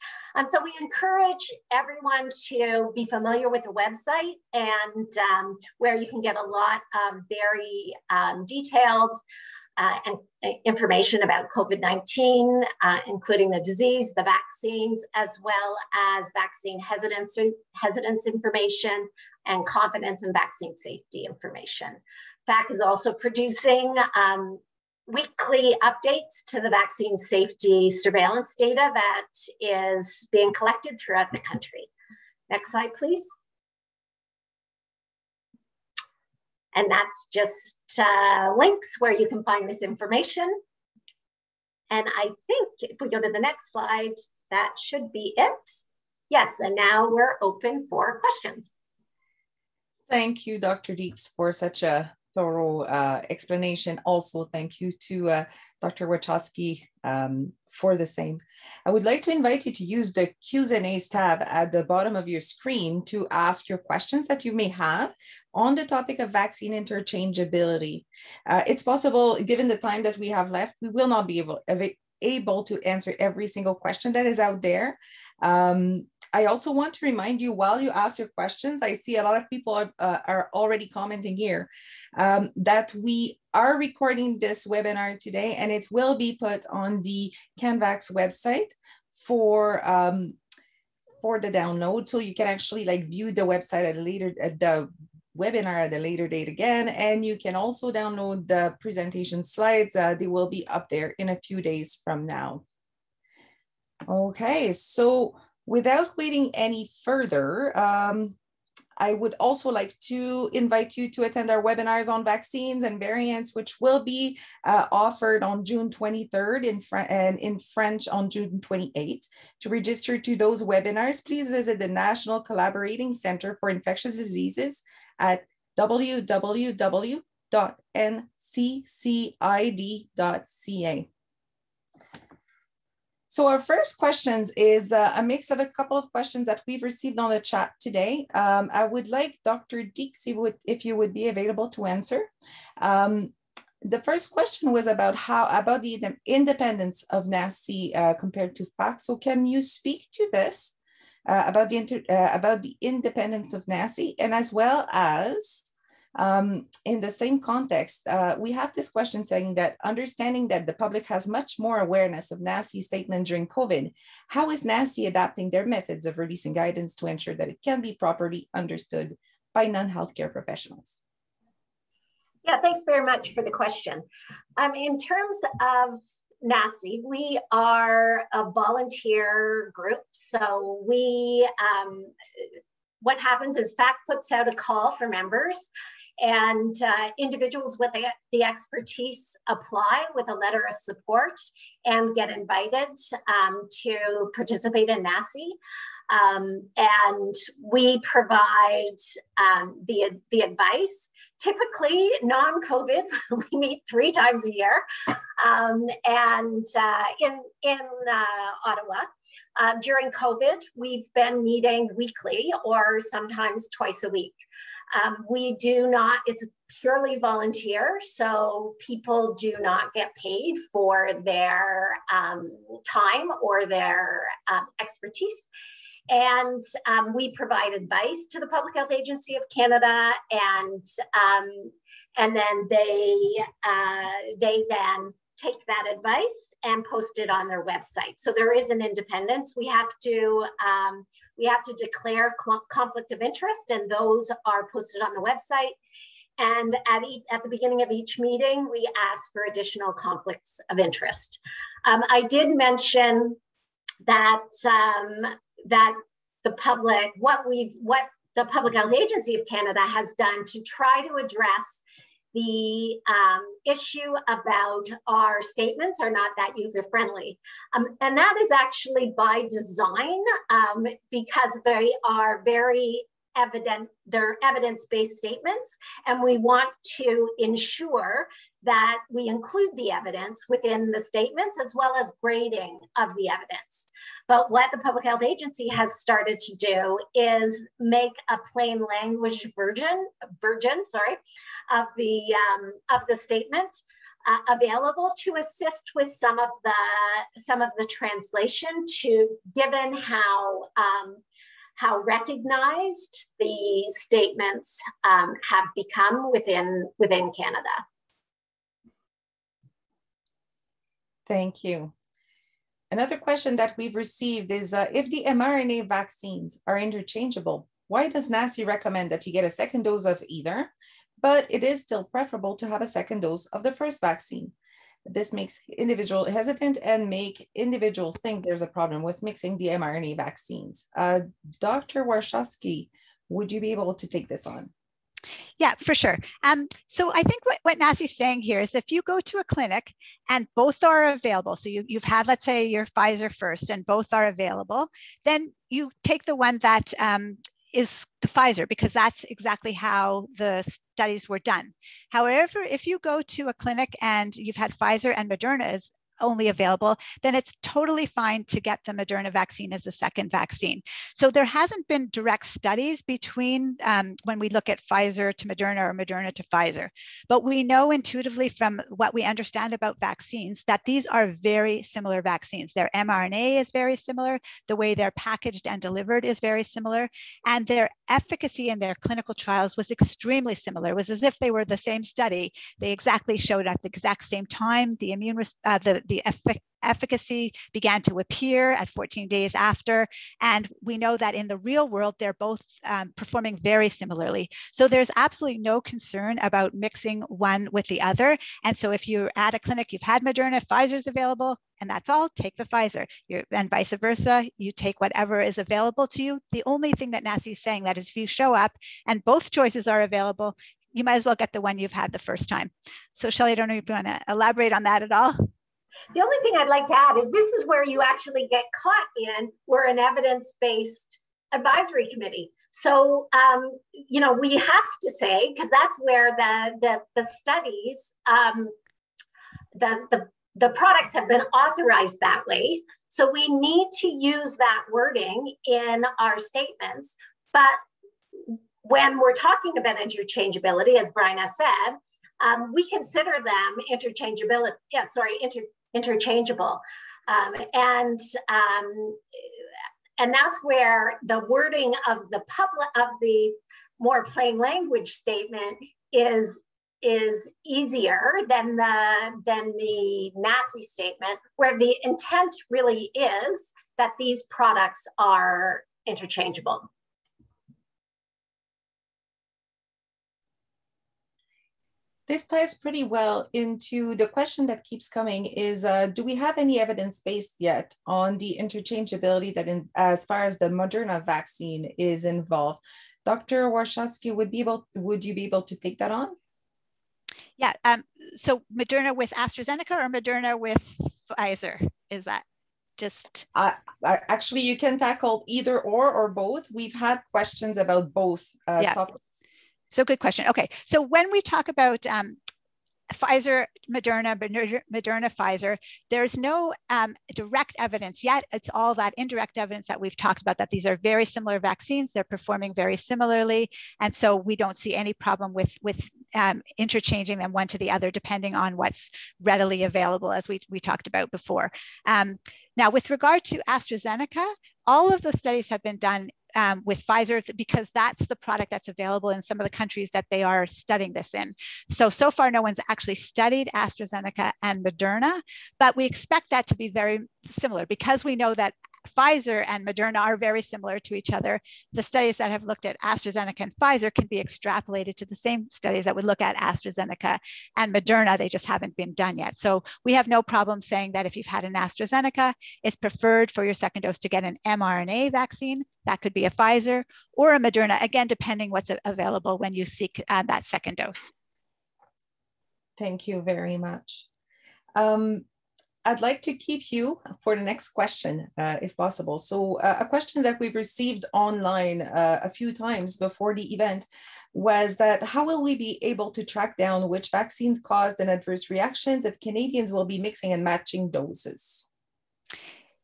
So we encourage everyone to be familiar with the website and where you can get a lot of very detailed information about COVID-19, including the disease, the vaccines, as well as vaccine hesitance information and confidence in vaccine safety information. FAC is also producing weekly updates to the vaccine safety surveillance data that is being collected throughout the country. Next slide, please. And that's just links where you can find this information. And I think if we go to the next slide, that should be it. Yes, and now we're open for questions. Thank you, Dr. Deeks, for such a thorough explanation. Also, thank you to Dr. Wachowski for the same. I would like to invite you to use the Q&As tab at the bottom of your screen to ask your questions that you may have on the topic of vaccine interchangeability. It's possible, given the time that we have left, we will not be able to answer every single question that is out there. I also want to remind you, while you ask your questions, I see a lot of people are already commenting here, that we are recording this webinar today, and it will be put on the CANVax website for the download. So you can actually view the website at the webinar at a later date again, and you can also download the presentation slides. They will be up there in a few days from now. Okay, so without waiting any further, I would also like to invite you to attend our webinars on vaccines and variants, which will be offered on June 23rd and in French on June 28th. To register to those webinars, please visit the National Collaborating Center for Infectious Diseases at www.nccid.ca. So our first questions is a mix of a couple of questions that we've received on the chat today. I would like Dr. Deeks, if you would be available to answer. The first question was about the independence of NACI compared to FACS. So can you speak to this about the independence of NACI, and as well as in the same context, we have this question saying that understanding that the public has much more awareness of NACI statement during COVID, how is NACI adapting their methods of releasing guidance to ensure that it can be properly understood by non-healthcare professionals? Yeah, thanks very much for the question. In terms of NACI, we are a volunteer group. So what happens is FAC puts out a call for members, and individuals with the expertise apply with a letter of support and get invited to participate in NACI. And we provide the advice. Typically, non-COVID, we meet 3 times a year, and in Ottawa. During COVID, we've been meeting weekly or sometimes twice a week. It's purely volunteer, so people do not get paid for their time or their expertise. And we provide advice to the Public Health Agency of Canada, and then they then take that advice and post it on their website. So there is an independence. We have to declare conflict of interest, and those are posted on the website. And at the beginning of each meeting, we ask for additional conflicts of interest. I did mention that what the Public Health Agency of Canada has done to try to address the issue about our statements are not that user-friendly. And that is actually by design, because they are very evident, they're evidence-based statements, and we want to ensure that we include the evidence within the statements as well as grading of the evidence. But what the Public Health Agency has started to do is make a plain language version of the statement available to assist with some of the translation, given how recognized the statements have become within Canada. Thank you. Another question that we've received is, if the mRNA vaccines are interchangeable, why does NACI recommend that you get a second dose of either, but it is still preferable to have a second dose of the first vaccine? This makes individuals hesitant and make individuals think there's a problem with mixing the mRNA vaccines. Dr. Warshawski, would you be able to take this on? Yeah, for sure. So I think what NACI is saying here is if you go to a clinic and both are available, so you've had, let's say, your Pfizer first and both are available, then you take the one that is the Pfizer, because that's exactly how the studies were done. However, if you go to a clinic and you've had Pfizer and Moderna is only available, then it's totally fine to get the Moderna vaccine as the second vaccine. So there hasn't been direct studies between when we look at Pfizer to Moderna or Moderna to Pfizer, but we know intuitively from what we understand about vaccines that these are very similar vaccines. Their mRNA is very similar, the way they're packaged and delivered is very similar, and their efficacy in their clinical trials was extremely similar. It was as if they were the same study. They exactly showed at the exact same time the efficacy began to appear at 14 days after. And we know that in the real world, they're both performing very similarly. So there's absolutely no concern about mixing one with the other. And so if you're at a clinic, you've had Moderna, Pfizer's available, and that's all, take the Pfizer. And vice versa, you take whatever is available to you. The only thing that NACI is saying that is if you show up and both choices are available, you might as well get the one you've had the first time. So Shelley, I don't know if you want to elaborate on that at all. The only thing I'd like to add is this is where you actually get caught in, we're an evidence-based advisory committee. So, you know, we have to say, because that's where the studies, the products have been authorized that way. So we need to use that wording in our statements. But when we're talking about interchangeability, as Brian has said, we consider them interchangeable. And that's where the wording of the more plain language statement is easier than the NACI statement, where the intent really is that these products are interchangeable. This ties pretty well into the question that keeps coming is, do we have any evidence based yet on the interchangeability that as far as the Moderna vaccine is involved? Dr. Warshawski, would you be able to take that on? Yeah, so Moderna with AstraZeneca or Moderna with Pfizer, is that just? Actually, you can tackle either or both. We've had questions about both topics. So good question. Okay, so when we talk about Pfizer, Moderna, Pfizer, there's no direct evidence yet. It's all that indirect evidence that we've talked about, that these are very similar vaccines. They're performing very similarly. And so we don't see any problem with interchanging them one to the other, depending on what's readily available, as we talked about before. Now, with regard to AstraZeneca, all of the studies have been done with Pfizer, because that's the product that's available in some of the countries that they are studying this in. So far, no one's actually studied AstraZeneca and Moderna, but we expect that to be very similar, because we know that Pfizer and Moderna are very similar to each other. The studies that have looked at AstraZeneca and Pfizer can be extrapolated to the same studies that would look at AstraZeneca and Moderna. They just haven't been done yet. So we have no problem saying that if you've had an AstraZeneca, it's preferred for your second dose to get an mRNA vaccine. That could be a Pfizer or a Moderna, again, depending what's available when you seek that second dose. Thank you very much. I'd like to keep you for the next question, if possible. So a question that we've received online a few times before the event was that how will we be able to track down which vaccines caused an adverse reactions if Canadians will be mixing and matching doses?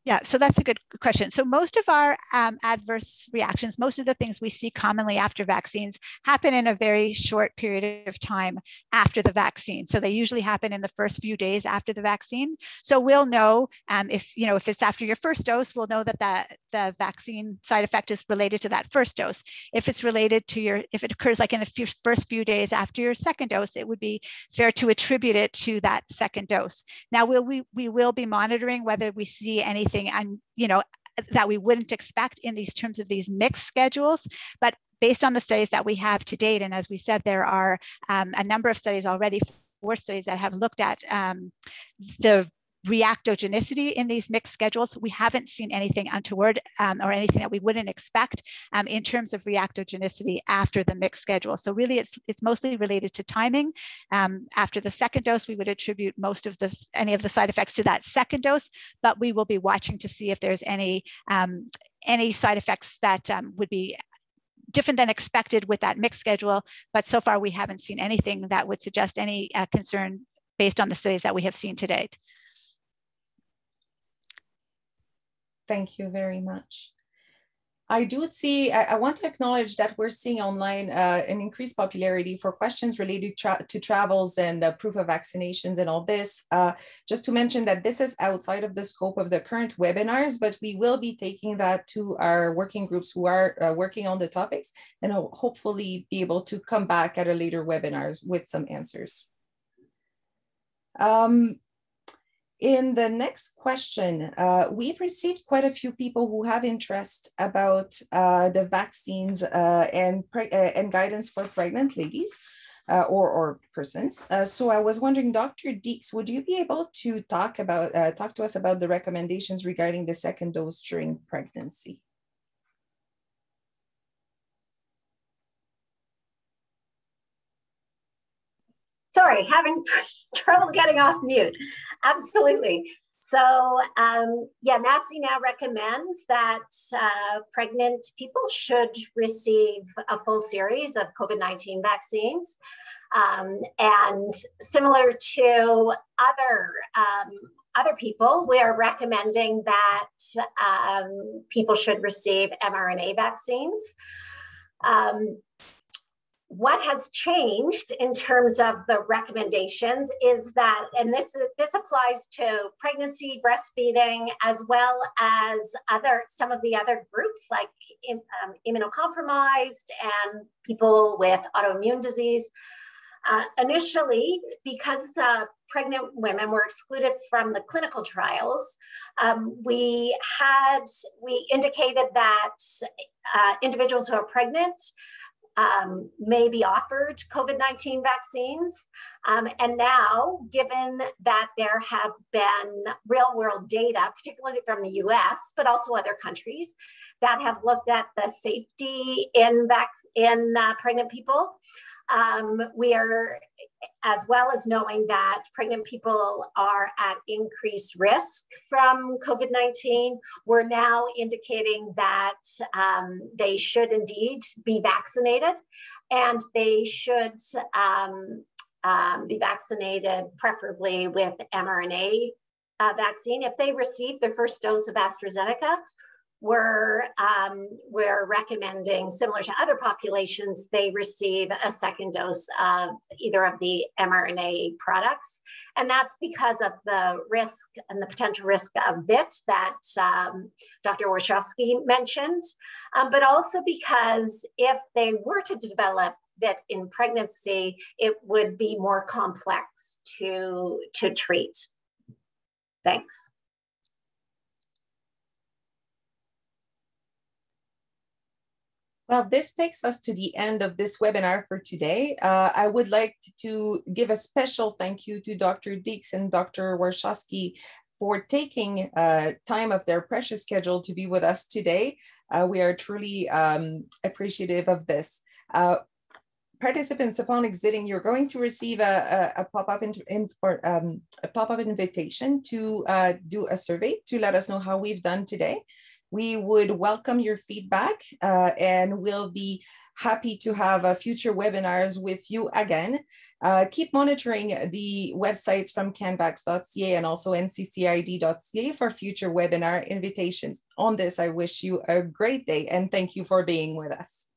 Yeah, so that's a good question. So most of our adverse reactions, most of the things we see commonly after vaccines happen in a very short period of time after the vaccine. So they usually happen in the first few days after the vaccine. So we'll know if it's after your first dose, we'll know that the vaccine side effect is related to that first dose. If it's related to if it occurs like in the first few days after your second dose, it would be fair to attribute it to that second dose. Now we will be monitoring whether we see anything that we wouldn't expect in these terms of these mixed schedules, but based on the studies that we have to date, and as we said, there are a number of studies already, 4 studies that have looked at the reactogenicity in these mixed schedules. We haven't seen anything untoward or anything that we wouldn't expect in terms of reactogenicity after the mixed schedule. So really it's mostly related to timing. After the second dose, we would attribute most of this, any of the side effects to that second dose, but we will be watching to see if there's any side effects that would be different than expected with that mixed schedule. But so far we haven't seen anything that would suggest any concern based on the studies that we have seen to date. Thank you very much. I do see, I want to acknowledge that we're seeing online an increased popularity for questions related to travels and proof of vaccinations and all this. Just to mention that this is outside of the scope of the current webinars, but we will be taking that to our working groups who are working on the topics, and hopefully be able to come back at a later webinars with some answers. In the next question, we've received quite a few people who have interest about the vaccines and guidance for pregnant ladies or persons. So I was wondering, Dr. Deeks, would you be able to talk to us about the recommendations regarding the second dose during pregnancy? Sorry, having trouble getting off mute. Absolutely. So yeah, NACI now recommends that pregnant people should receive a full series of COVID-19 vaccines. And similar to other people, we are recommending that people should receive mRNA vaccines. What has changed in terms of the recommendations is that, and this applies to pregnancy, breastfeeding, as well as some of the other groups like immunocompromised and people with autoimmune disease. Initially, because pregnant women were excluded from the clinical trials, we indicated that individuals who are pregnant may be offered COVID-19 vaccines. And now, given that there have been real-world data, particularly from the US, but also other countries, that have looked at the safety in pregnant people, we are, as well as knowing that pregnant people are at increased risk from COVID-19, we're now indicating that they should indeed be vaccinated, and they should be vaccinated preferably with mRNA vaccine. If they receive their first dose of AstraZeneca, we're recommending, similar to other populations, they receive a second dose of either of the mRNA products. And that's because of the risk and the potential risk of VIT that Dr. Warshawski mentioned, but also because if they were to develop VIT in pregnancy, it would be more complex to treat. Thanks. Well, this takes us to the end of this webinar for today. I would like to give a special thank you to Dr. Deeks and Dr. Warshawski for taking time of their precious schedule to be with us today. We are truly appreciative of this. Participants, upon exiting, you're going to receive a pop-up invitation to do a survey to let us know how we've done today. We would welcome your feedback and we'll be happy to have future webinars with you again. Keep monitoring the websites from CANVax.ca and also nccid.ca for future webinar invitations. On this, I wish you a great day and thank you for being with us.